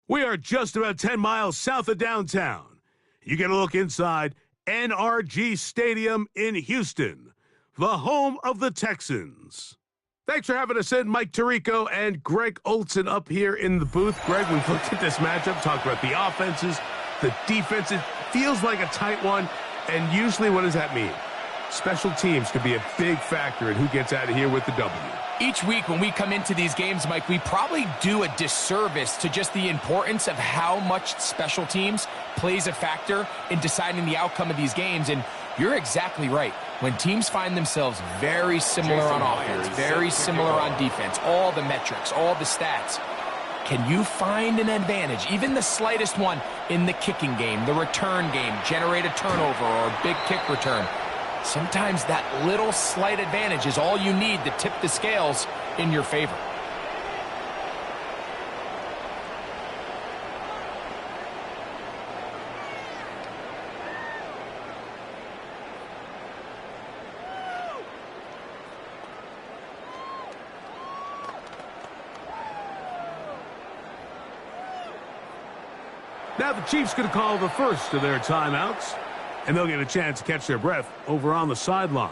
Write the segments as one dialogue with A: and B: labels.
A: We are just about 10 miles south of downtown. You get a look inside NRG Stadium in Houston, the home of the Texans. Thanks for having us in, Mike Tirico and Greg Olson up here in the booth. Greg, we've looked at this matchup, talked about the offenses, the defenses. Feels like a tight one, and usually what does that mean? Special teams could be a big factor in who gets out of here with the W.
B: Each week when we come into these games, Mike, we probably do a disservice to just the importance of how much special teams plays a factor in deciding the outcome of these games. And you're exactly right. When teams find themselves very similar on offense, very similar on defense, all the metrics, all the stats, can you find an advantage, even the slightest one, in the kicking game, the return game, generate a turnover or a big kick return? Sometimes that little slight advantage is all you need to tip the scales in your favor.
A: Now the Chiefs going to call the first of their timeouts, and they'll get a chance to catch their breath over on the sideline.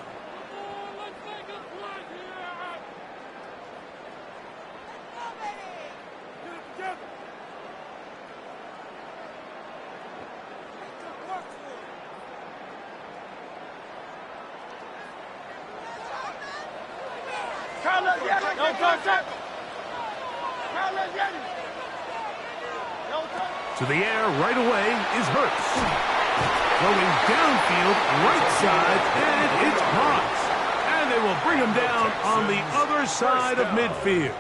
A: To the air right away is Hurts. Throwing downfield, right side, and it's caught. And they will bring him down on the other side of midfield.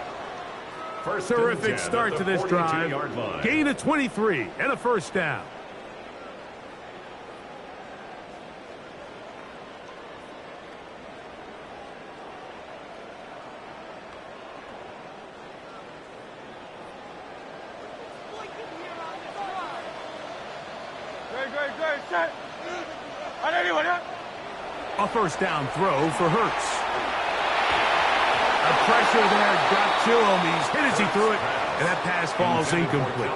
A: Terrific start to this drive. Gain of 23 and a first down. A first down throw for Hurts. A pressure there got to him. He's hit as he threw it, and that pass falls incomplete.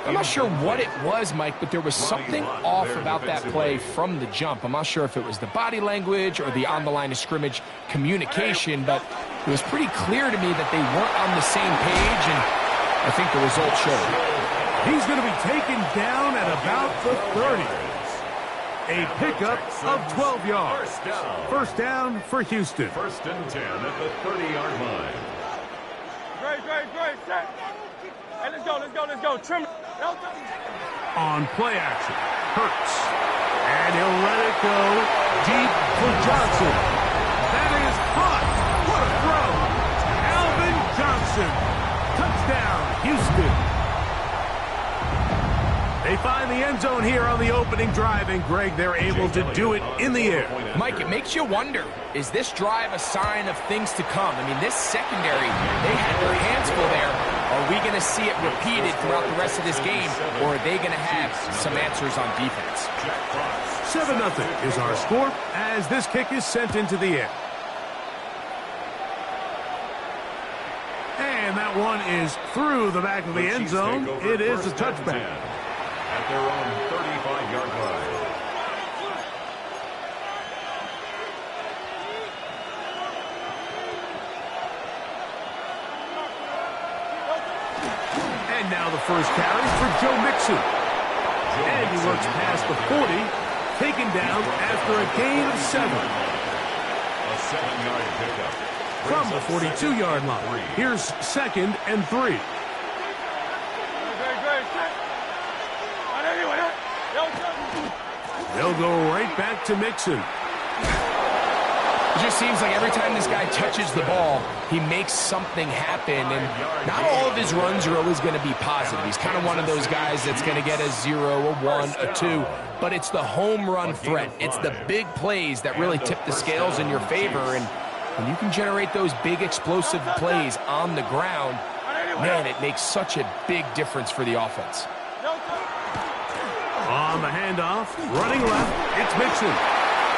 B: I'm not sure what it was, Mike, but there was something off about that play from the jump. I'm not sure if it was the body language or the on-the-line of scrimmage communication, but it was pretty clear to me that they weren't on the same page, and I think the result showed.
A: He's going to be taken down at about the 30. A pickup of 12 yards. First down for Houston.
C: First and 10 at the 30-yard line.
D: Great. Set. Hey, let's go. Trim.
A: On play action, Hurts. And he'll let it go deep for Johnson. That is hot. What a throw. Alvin Johnson. Touchdown, Houston. They find the end zone here on the opening drive, and Greg, they're able to do it in the air.
B: Mike, it makes you wonder, is this drive a sign of things to come? I mean, this secondary, they had their hands full there. Are we going to see it repeated throughout the rest of this game, or are they going to have some answers on defense?
A: 7-0 is our score as this kick is sent into the air. And that one is through the back of the end zone. It is a touchback.
C: At their own 35-yard line.
A: And now the first carry for Joe Mixon. And he works past the 40 taken down after a gain of 7.
C: A 7-yard pickup.
A: From the 42-yard line, here's 2nd and 3. They'll go right back to Mixon.
B: It just seems like every time this guy touches the ball, he makes something happen, and not all of his runs are always going to be positive. He's kind of one of those guys that's going to get a 0, a 1, a 2, but it's the home run threat. It's the big plays that really tip the scales in your favor, and when you can generate those big explosive plays on the ground, man, it makes such a big difference for the offense.
A: On the handoff, running left, it's Mixon.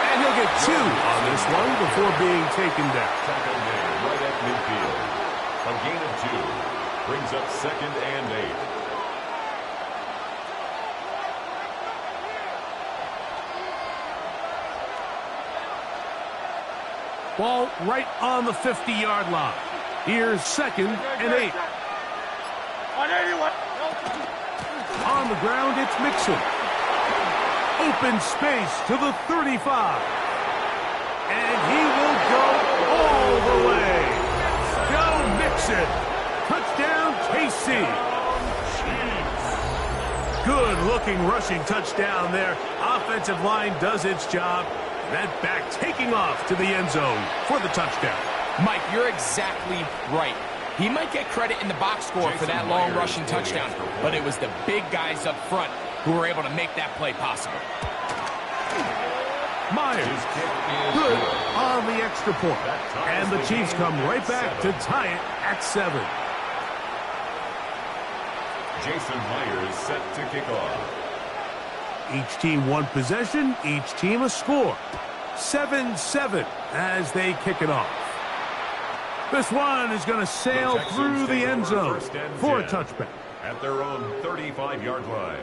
A: And he'll get 2 on this one before being taken down.
C: Tackled there right at midfield. A gain of 2 brings up 2nd and 8.
A: Ball right on the 50-yard line. Here's 2nd and 8. On the ground, it's Mixon. Open space to the 35. And he will go all the way. Go Mixon. Touchdown, KC. Good-looking rushing touchdown there. Offensive line does its job. That back taking off to the end zone for the touchdown.
B: Mike, you're exactly right. He might get credit in the box score for that long rushing touchdown, but it was the big guys up front who were able to make that play possible.
A: Myers, good on the extra point. And the Chiefs come right back to tie it at 7.
C: Jason Myers set to kick off.
A: Each team one possession, each team a score. 7-7 as they kick it off. This one is going to sail through the end zone for a touchback.
C: At their own 35-yard line.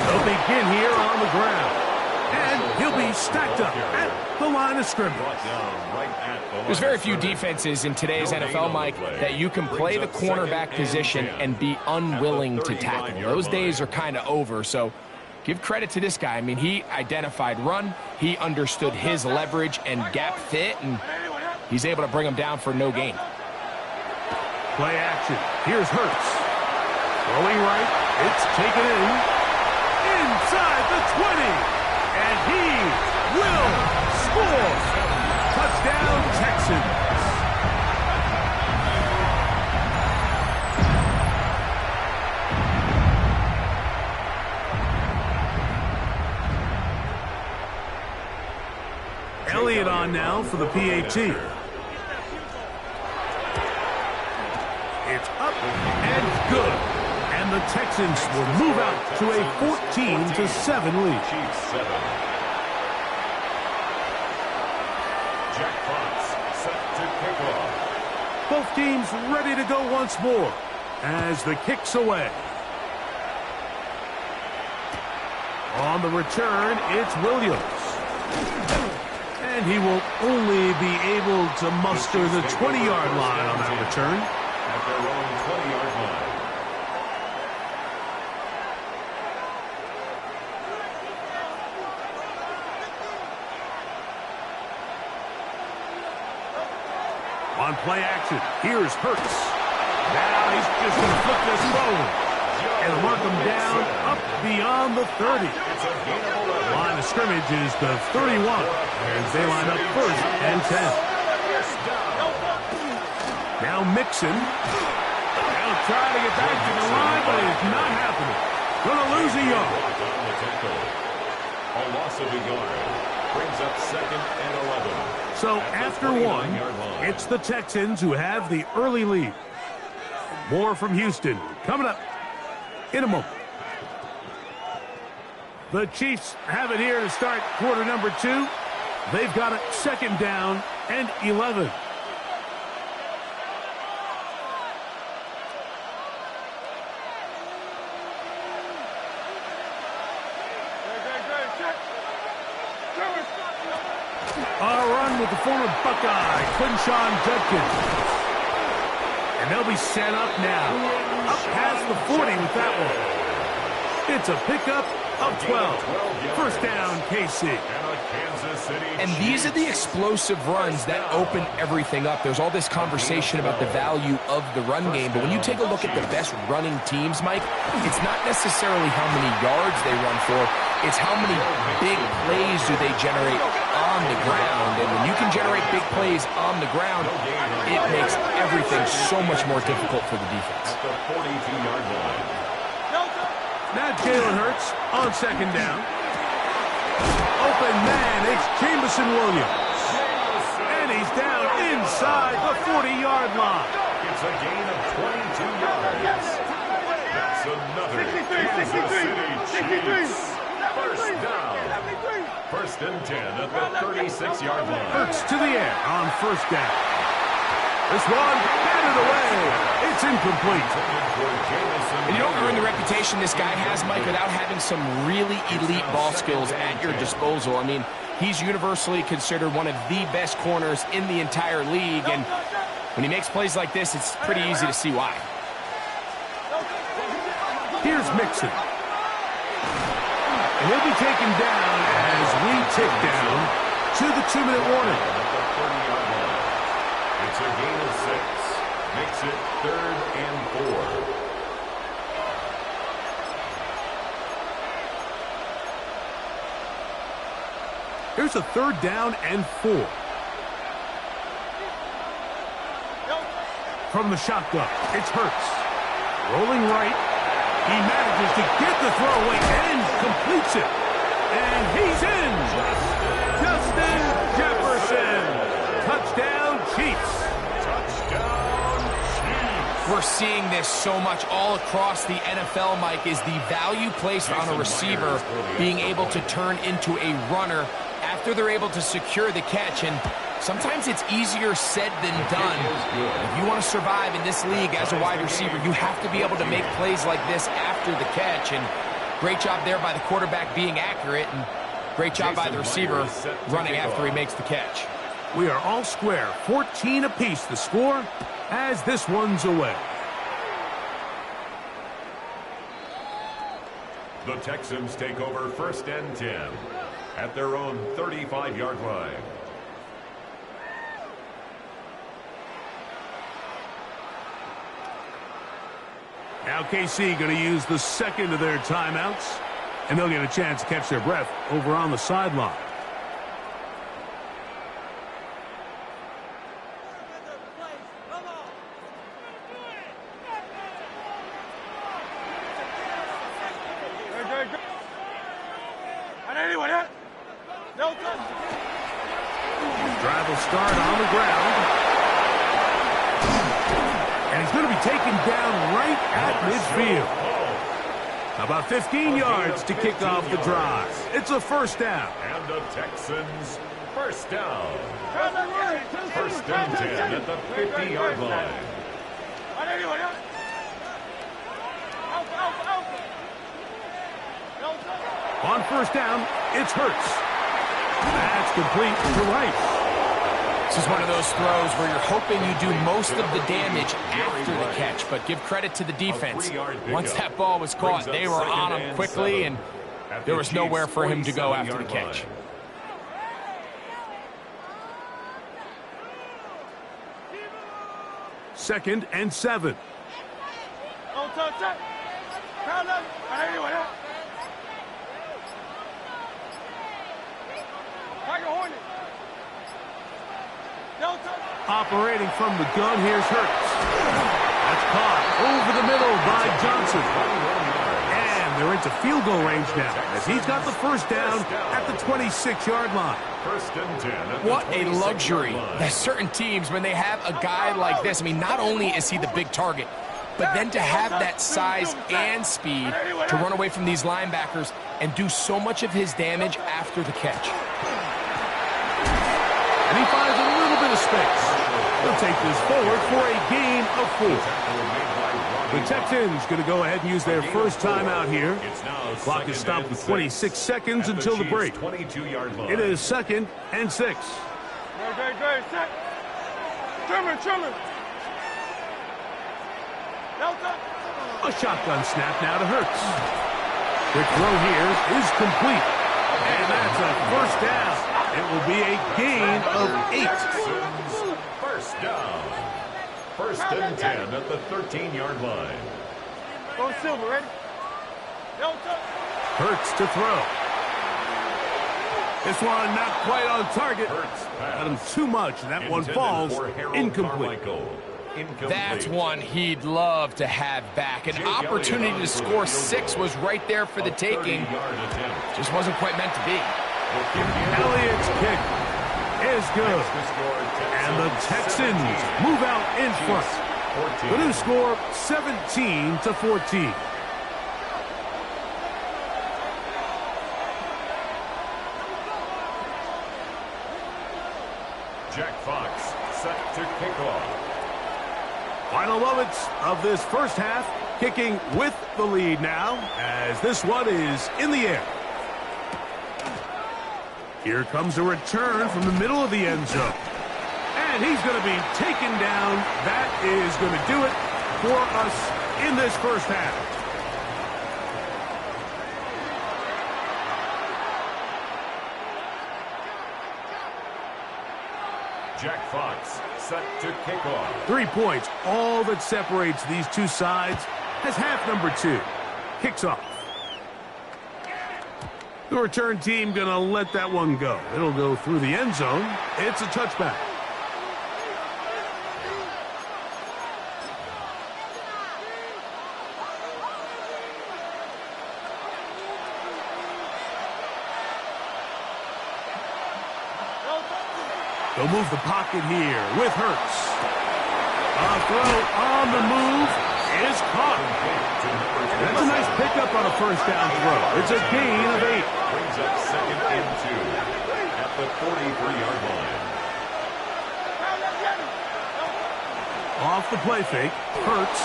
A: They'll begin here on the ground. And he'll be stacked up at the line of scrimmage.
B: There's very few defenses in today's NFL, Mike, that you can play the cornerback position and be unwilling to tackle. Those days are kind of over, so give credit to this guy. I mean, he identified run, he understood his leverage and gap fit, and he's able to bring him down for no gain.
A: Play action. Here's Hurts. Throwing right. It's taken in. Inside the 20. And he will score. Touchdown, Texans. Elliott on now for the PAT. It's up and good. And the Texans will move out to a 14-7 lead.
C: Chiefs 7. Jack Fox set to kick off.
A: Both teams ready to go once more as the kick's away. On the return, it's Williams. And he will only be able to muster the 20-yard line on that return.
C: At their own 20-yard line.
A: On play action, here's Hurts. Now he's just going to flip this forward and mark him down up beyond the 30. Line of scrimmage is the 31 as they line up 1st and 10. Now Mixon. They'll try to get back to the line, but it's not happening. Going to lose a yard.
C: A loss of a yard brings up 2nd and 11.
A: So after one, it's the Texans who have the early lead. More from Houston coming up in a moment. The Chiefs have it here to start quarter number 2. They've got it 2nd down and 11. with the former Buckeye, Quinshawn Judkins. And they'll be set up now. Up past the 40 with that one. It's a pickup of 12. First down, KC.
B: And these are the explosive runs that open everything up. There's all this conversation about the value of the run game, but when you take a look at the best running teams, Mike, it's not necessarily how many yards they run for, it's how many big plays do they generate on the ground. And when you can generate big plays on the ground, it makes everything so much more difficult for the defense.
C: At the 42-yard line.
A: Now Jalen Hurts on second down. Open man, it's Jameson Williams. And he's down inside the 40-yard line.
C: It's a gain of 22 yards. That's another Kansas City Chiefs. First down. First and 10 at the 36-yard line.
A: Hurts to the air on first down. This one batted away. It's incomplete.
B: And you don't earn the reputation this guy has, Mike, without having some really elite ball skills at your disposal. I mean, he's universally considered one of the best corners in the entire league, and when he makes plays like this, it's pretty easy to see why.
A: Here's Mixon. And he'll be taken down as we tick down to the 2-minute warning.
C: It's a gain of 6. Makes it 3rd and 4.
A: Here's a 3rd down and 4. From the shotgun, it's Hurts. Rolling right. He manages to get the throw away and completes it. And he's in. Justin Jefferson. Touchdown, Chiefs.
B: We're seeing this so much all across the NFL, Mike, is the value placed on a receiver being able to turn into a runner after they're able to secure the catch. And sometimes it's easier said than done. If you want to survive in this league as a wide receiver, you have to be able to make plays like this after the catch. And great job there by the quarterback being accurate, and great job by the receiver running after he makes the catch.
A: We are all square, 14 apiece the score as this one's away.
C: The Texans take over 1st and 10 at their own 35-yard line.
A: Now KC going to use the second of their timeouts, and they'll get a chance to catch their breath over on the sideline. Drive will start on the ground. And he's going to be taken down right at midfield. About 15 yards to kick off the drive. It's a first down.
C: And the Texans first down. 1st and 10 at the 50-yard line.
A: On first down, it's Hurts. That's complete to Rice.
B: This is one of those throws where you're hoping you do most of the damage after the catch, but give credit to the defense. Once that ball was caught, they were on him quickly, and there was nowhere for him to go after the catch.
A: Second and 7. Operating from the gun, here's Hurts. That's caught over the middle by Johnson. And they're into field goal range now as he's got the first down at the 26-yard line.
C: 1st and 10.
B: What a luxury that certain teams, when they have a guy like this, I mean, not only is he the big target, but then to have that size and speed to run away from these linebackers and do so much of his damage after the catch.
A: And he finds a little bit of space. They'll take this forward for a gain of 4. The Texans going to go ahead and use their first timeout here. The clock is stopped with 26 seconds until the break. It is 2nd and 6.
D: Great. Set. Trimmer. Delta.
A: A shotgun snap now to Hurts. Quick throw here is complete. And that's a first down. It will be a gain of 8.
C: First down. First and 10 at the 13-yard line.
D: Go Silver, ready? Delta.
A: Hurts to throw. This one not quite on target. Got him too much, and that one falls incomplete.
B: That's one he'd love to have back. An opportunity to score 6 was right there for the taking. Just wasn't quite meant to be.
A: Elliott's kick is good. And the Texans move out in front. The new score, 17-14.
C: Jack Fox set to kick off.
A: Final moments of this first half, kicking with the lead now, as this one is in the air. Here comes a return from the middle of the end zone. And he's going to be taken down. That is going to do it for us in this first half.
C: Jack Fox set to kick off.
A: 3 points, all that separates these two sides, as half number 2 kicks off. The return team going to let that one go. It'll go through the end zone. It's a touchback. They'll move the pocket here with Hurts. A throw on the move is caught. That's a nice pickup on a first down throw. It's a gain of 8.
C: Brings up second and 2 at the 43-yard line.
A: Off the play fake, Hurts.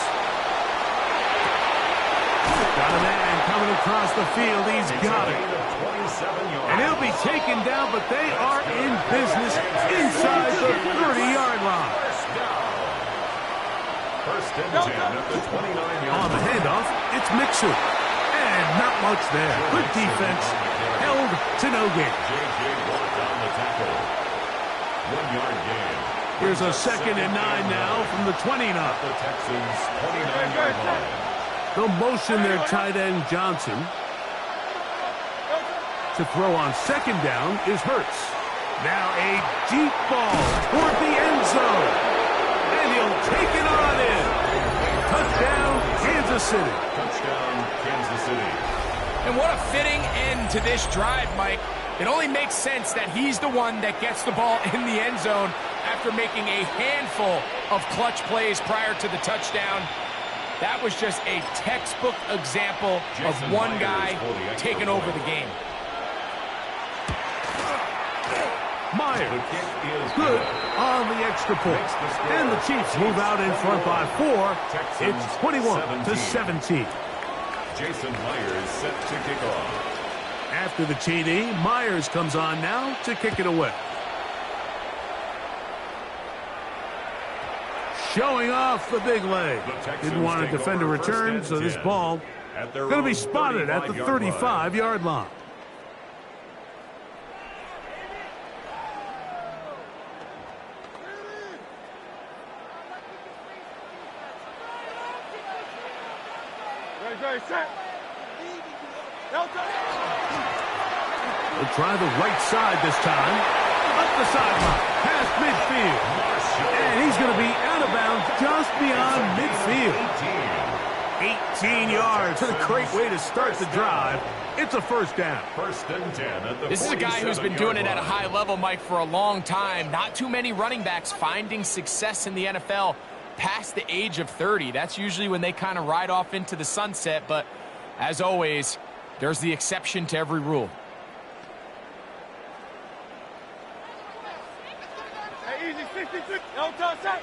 A: Got a man coming across the field. He's got it. And he'll be taken down, but they are in business inside the 30-yard line.
C: First and 10 at the 29-yard line.
A: On the handoff, it's Mixon. And not much there. Good defense. Held to no gain.
C: J.J. Watt on the tackle. 1-yard gain.
A: Here's a 2nd and 9 now from the 29.
C: The Texans' 29-yard line.
A: They'll motion their tight end Johnson. To throw on 2nd down is Hurts. Now a deep ball toward the end zone. And he'll take it on in. Touchdown, Kansas City.
C: Touchdown, Kansas City.
B: And what a fitting end to this drive, Mike. It only makes sense that he's the one that gets the ball in the end zone after making a handful of clutch plays prior to the touchdown. That was just a textbook example of one guy taking over the game.
A: Myers, good on the extra point. And the Chiefs move out in front by 4. It's 21-17.
C: Jason Myers set to kick off.
A: After the TD, Myers comes on now to kick it away. Showing off the big leg. Didn't want to defend a return, so this ball going to be spotted at the 35-yard line.
D: Set. Delta.
A: They'll try the right side this time. Up the sideline, past midfield. And he's going to be out of bounds just beyond midfield. 18 yards. What a great way to start the drive. It's a first down.
C: First and 10 at the
B: This is a guy who's been doing it at a high level, Mike, for a long time. Not too many running backs finding success in the NFL past the age of 30. That's usually when they kind of ride off into the sunset, but as always, there's the exception to every rule.
D: Hey, easy, 66. Delta, set.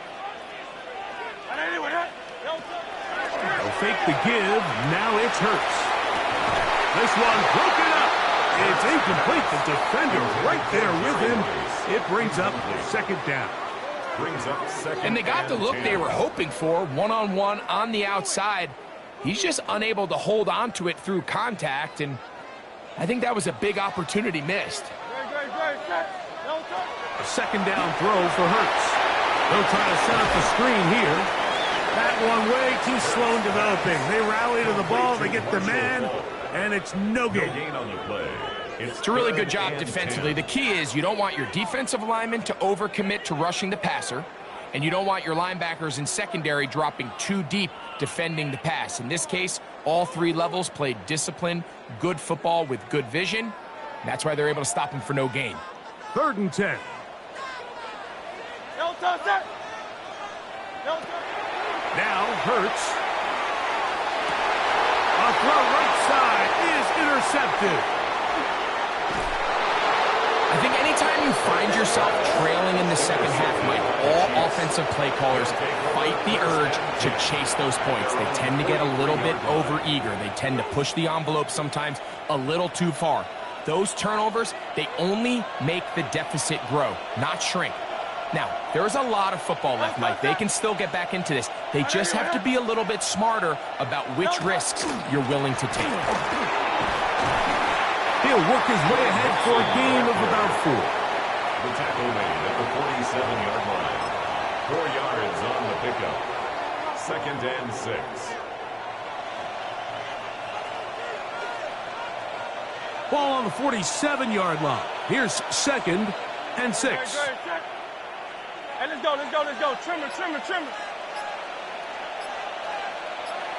D: And anyway, Delta.
A: They'll fake the give. Now it's Hurts. This one broken up. It's incomplete. The defender right there with him. It brings up second down.
B: And they got the look they were hoping for, one-on-one on the outside. He's just unable to hold on to it through contact, and I think that was a big opportunity missed.
A: A second down throw for Hurts. They'll try to set up the screen here. That one way too slow in developing. They rally to the ball, they get the man, and it's no gain
C: on the play.
B: It's a really good job defensively. The key is you don't want your defensive linemen to overcommit to rushing the passer, and you don't want your linebackers in secondary dropping too deep defending the pass. In this case, all three levels played disciplined, good football with good vision. That's why they're able to stop him for no gain.
A: 3rd and 10. Now Hurts. A throw right side is intercepted.
B: I think anytime you find yourself trailing in the second half, Mike, all offensive play callers fight the urge to chase those points. They tend to get a little bit overeager. They tend to push the envelope sometimes a little too far. Those turnovers, they only make the deficit grow, not shrink. Now, there's a lot of football left, Mike. They can still get back into this. They just have to be a little bit smarter about which risks you're willing to take.
A: He'll work his way ahead for a gain of about 4.
C: The tackle made at the 47-yard line. 4 yards on the pickup. 2nd and 6.
A: Ball on the 47-yard line. Here's 2nd and 6.
D: Hey, let's go. Trimmer.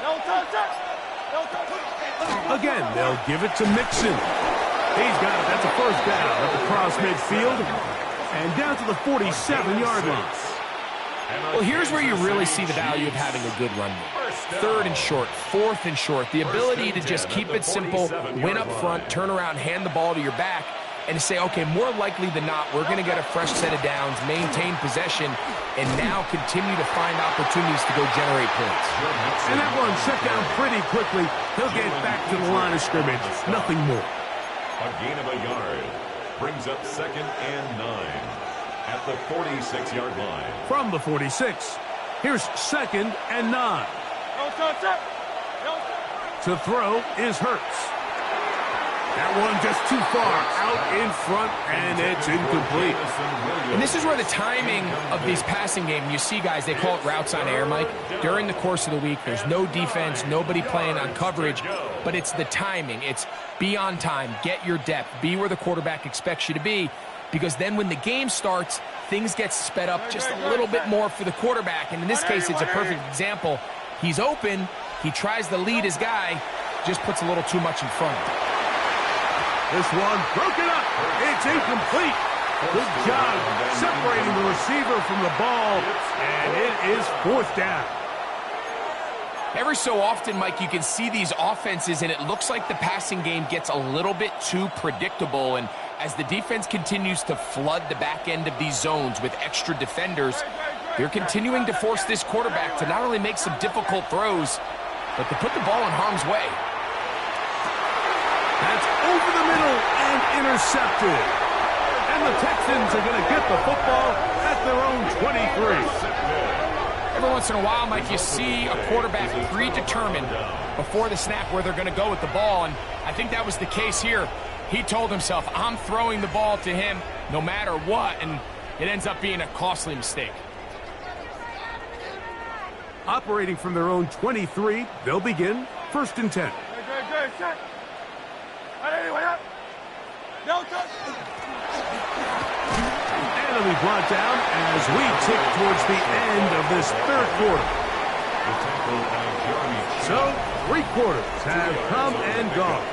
D: No touch.
A: Again, they'll give it to Mixon. He's got it. That's a first down at the cross midfield. And down to the 47-yard line.
B: Well, here's where you really see the value of having a good run game. 3rd and short, 4th and short. The ability to just keep it simple, win up front, turn around, hand the ball to your back, and to say, okay, more likely than not, we're going to get a fresh set of downs, maintain possession, and now continue to find opportunities to go generate points.
A: And that one shut down pretty quickly. He'll get back to the line of scrimmage. Nothing more.
C: A gain of a yard brings up 2nd and 9 at the 46-yard line.
A: From the 46, here's 2nd and 9. To throw is Hurts. That one just too far out in front, and it's incomplete.
B: And this is where the timing of these passing game, you see guys, they call it routes on air, Mike. During the course of the week, there's no defense, nobody playing on coverage, but it's the timing. It's be on time, get your depth, be where the quarterback expects you to be, because then when the game starts, things get sped up just a little bit more for the quarterback. And in this case, it's a perfect example. He's open, he tries to lead his guy, just puts a little too much in front of him.
A: This one broken up. It's incomplete. Good job separating the receiver from the ball, and it is 4th down.
B: Every so often, Mike, you can see these offenses, and it looks like the passing game gets a little bit too predictable. And as the defense continues to flood the back end of these zones with extra defenders, they're continuing to force this quarterback to not only make some difficult throws, but to put the ball in harm's way.
A: That's over the middle and intercepted. And the Texans are going to get the football at their own 23.
B: Every once in a while, Mike, you see a quarterback predetermined before the snap where they're going to go with the ball, and I think that was the case here. He told himself, I'm throwing the ball to him no matter what, and it ends up being a costly mistake.
A: Operating from their own 23, they'll begin 1st and 10. And it'll be brought down as we tick towards the end of this 3rd quarter. So, 3 quarters have come and gone.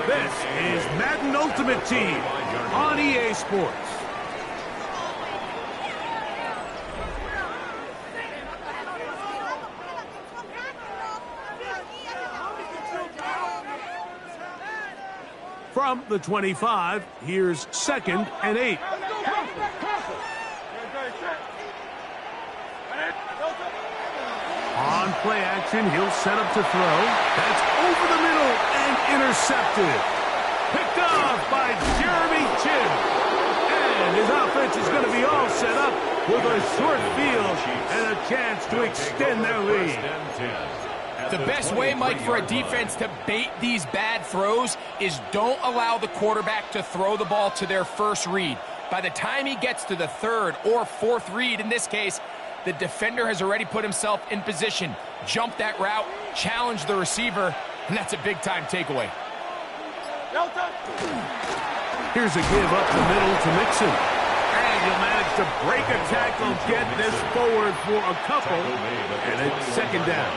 A: This is Madden Ultimate Team on EA Sports. From the 25, here's 2nd and 8. On play action, he'll set up to throw. That's over the middle and intercepted. Picked up. defense is going to be all set up with a short field and a chance to extend their lead.
B: The best way, Mike, for a defense to bait these bad throws is don't allow the quarterback to throw the ball to their first read. By the time he gets to the third or fourth read, in this case, the defender has already put himself in position, jumped that route, challenged the receiver, and that's a big-time takeaway.
A: Here's a give up the middle to Mixon. And he'll manage to break a tackle, get this forward for a couple, and it's second down.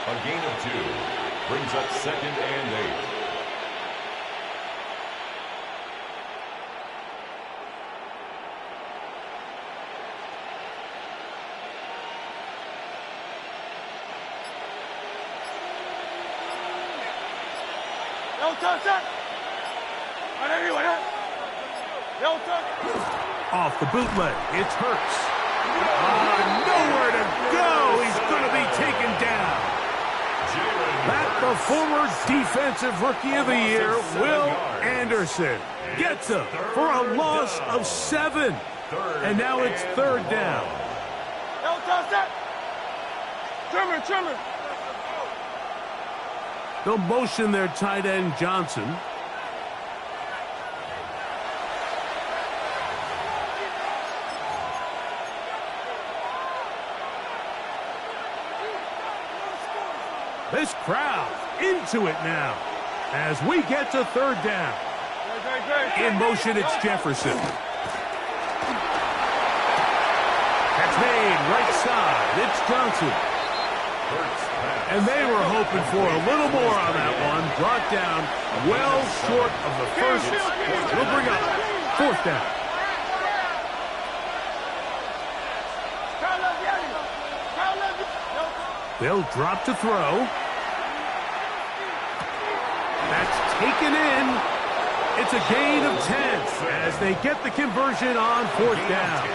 C: A gain of 2 brings up 2nd and 8.
A: Off the bootleg, it's Hurts. Nowhere to go. He's going to be taken down. That the former defensive rookie of the year, Will Anderson, gets him for a loss of 7. And now it's third down.
D: Trimmer.
A: They'll motion their tight end, Johnson. This crowd into it now as we get to third down. In motion, it's Jefferson. That's made right side. It's Johnson. And they were hoping for a little more on that one. Brought down well short of the first. We'll bring up fourth down. They'll drop to throw. That's taken in. It's a gain of 10 as they get the conversion on fourth down.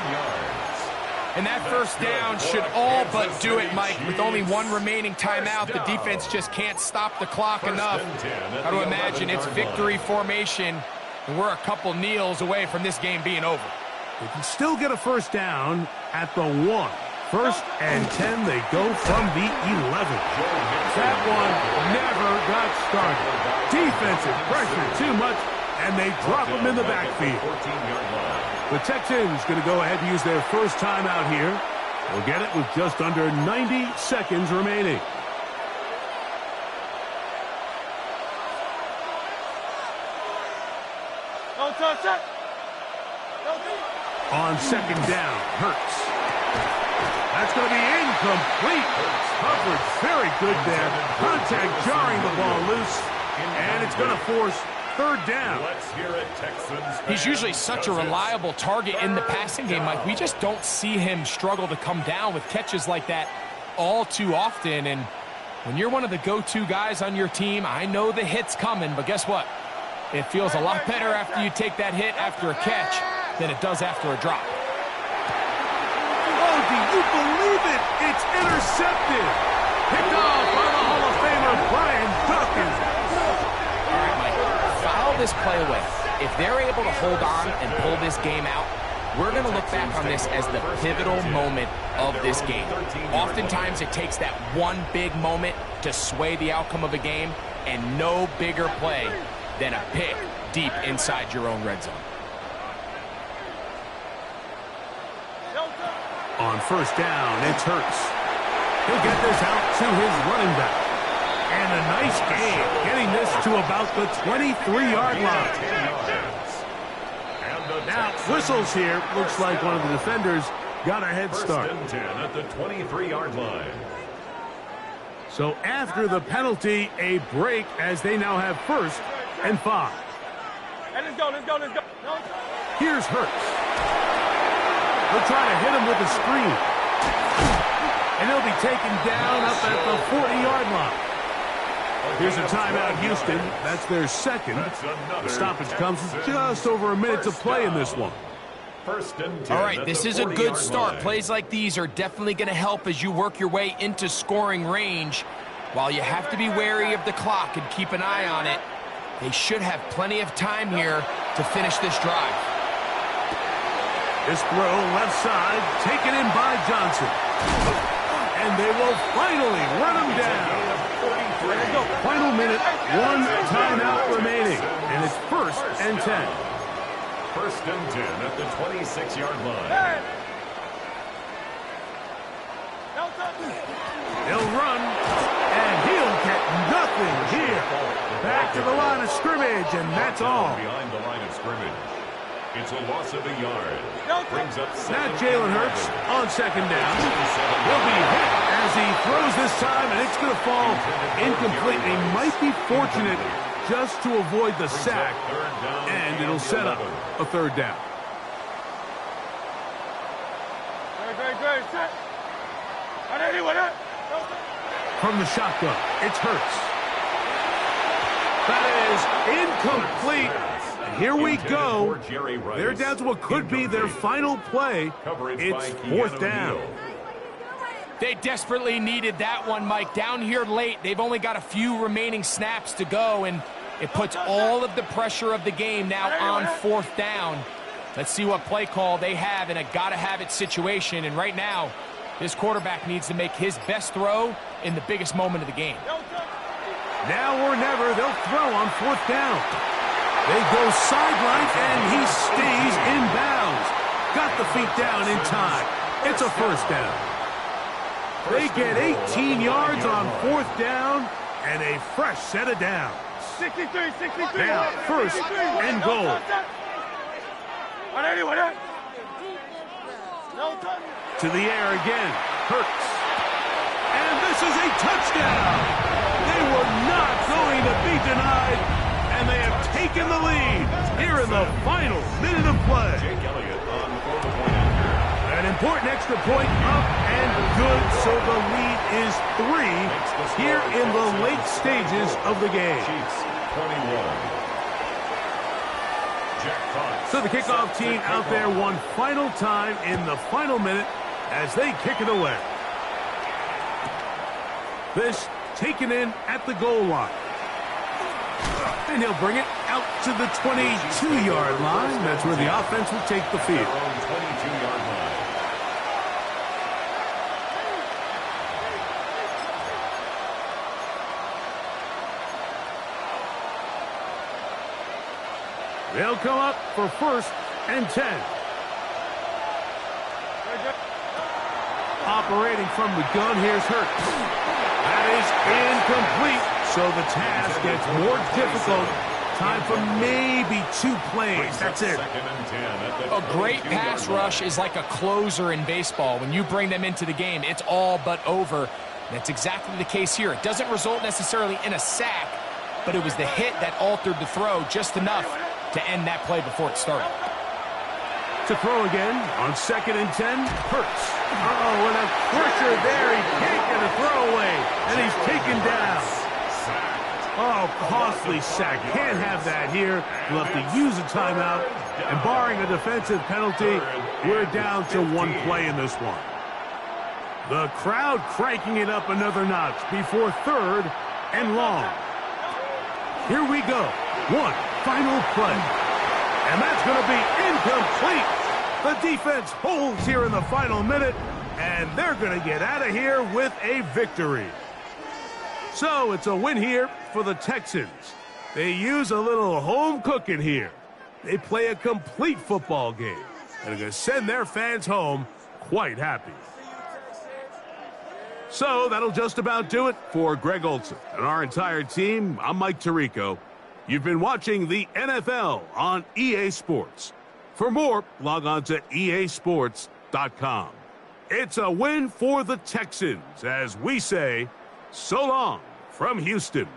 B: And that first down should all but do it, Mike. With only one remaining timeout, the defense just can't stop the clock enough. Got to imagine it's victory formation, and we're a couple kneels away from this game being over.
A: They can still get a first down at the 1. First and 10, they go from the 11. That one never got started. Defensive pressure too much, and they drop him in the backfield. The Texans going to go ahead and use their first timeout here. We'll get it with just under 90 seconds remaining. On second down, Hurts. That's going to be incomplete. Coverage very good there. Contact jarring the ball loose, and it's going to force third down.
B: He's usually such a reliable target in the passing game, Mike. We just don't see him struggle to come down with catches like that all too often. And when you're one of the go-to guys on your team, I know the hit's coming, but guess what? It feels a lot better after you take that hit after a catch than it does after a drop.
A: Oh, do you believe it? It's intercepted. Picked off by the Hall of Famer, Brian Dawkins.
B: All right, Mike, foul this play away. If they're able to hold on and pull this game out, we're going to look back on this as the pivotal moment of this game. Oftentimes, it takes that one big moment to sway the outcome of a game, and no bigger play than a pick deep inside your own red zone.
A: On first down, it's Hurts. He'll get this out to his running back. And a nice gain, getting this to about the 23-yard line. Now, whistles here. Looks like one of the defenders got a head start.
C: First and 10 at the 23-yard line.
A: So after the penalty, a break as they now have first and 5.
D: Hey, let's go.
A: Here's Hurts. He'll try to hit him with a screen. And he'll be taken down up at the 40-yard line. Here's a timeout, Houston. That's their second. The stoppage comes with just over a minute to play in this one.
C: First and 10.
B: All right, this is a good start. Plays like these are definitely going to help as you work your way into scoring range. While you have to be wary of the clock and keep an eye on it, they should have plenty of time here to finish this drive.
A: This throw left side, taken in by Johnson. And they will finally run him down. Final minute, one timeout remaining. And it's 1st and 10.
C: 1st and 10 at the 26-yard line.
A: He'll run, and he'll get nothing here. Back to the line of scrimmage, and that's all.
C: Behind the line of scrimmage. It's a loss of a yard. Brings up
A: now Jalen Hurts on 2nd down. He'll be hit as he throws this time, and it's going to fall incomplete. He might be fortunate just to avoid the sack, and it'll set up a 3rd down. From the shotgun, it's Hurts. That is incomplete. And here we go. They're down to what could be their final play. It's 4th down.
B: They desperately needed that one, Mike. Down here late, they've only got a few remaining snaps to go, and it puts all of the pressure of the game now on 4th down. Let's see what play call they have in a gotta-have-it situation. And right now, this quarterback needs to make his best throw in the biggest moment of the game.
A: Now or never, they'll throw on 4th down. They go sideline, and he stays in bounds. Got the feet down in time. It's a 1st down. They get 18 yards on 4th down, and a fresh set of downs.
D: 63.
A: Now, 1st and goal. To the air again. Hurts. And this is a touchdown. They were not going to be denied, and they have taken the lead here in the final minute of play. An important extra point up and good, so the lead is 3 here in the late stages of the game. So the kickoff team out there one final time in the final minute as they kick it away. This taken in at the goal line. And he'll bring it out to the 22-yard line. That's where the offense will take the field.
C: 22-yard line.
A: They'll come up for 1st and 10. Operating from the gun, here's Hurts. That is incomplete, so the task gets more difficult. Time for maybe 2 plays. That's it.
B: A great pass rush is like a closer in baseball. When you bring them into the game, it's all but over. That's exactly the case here. It doesn't result necessarily in a sack, but it was the hit that altered the throw just enough to end that play before it started.
A: To throw again on 2nd and 10, Hurts. Oh, and a pressure there. He can't get a throwaway, and he's taken down. Oh, costly sack. Can't have that here. We'll have to use a timeout, and barring a defensive penalty, we're down to 1 play in this one. The crowd cranking it up another notch before 3rd and long. Here we go. One final play. And that's going to be incomplete. The defense holds here in the final minute, and they're going to get out of here with a victory. So it's a win here for the Texans. They use a little home cooking here. They play a complete football game, and are going to send their fans home quite happy. So that'll just about do it for Greg Olson and our entire team. I'm Mike Tirico. You've been watching the NFL on EA Sports. For more, log on to easports.com. It's a win for the Texans as we say so long from Houston.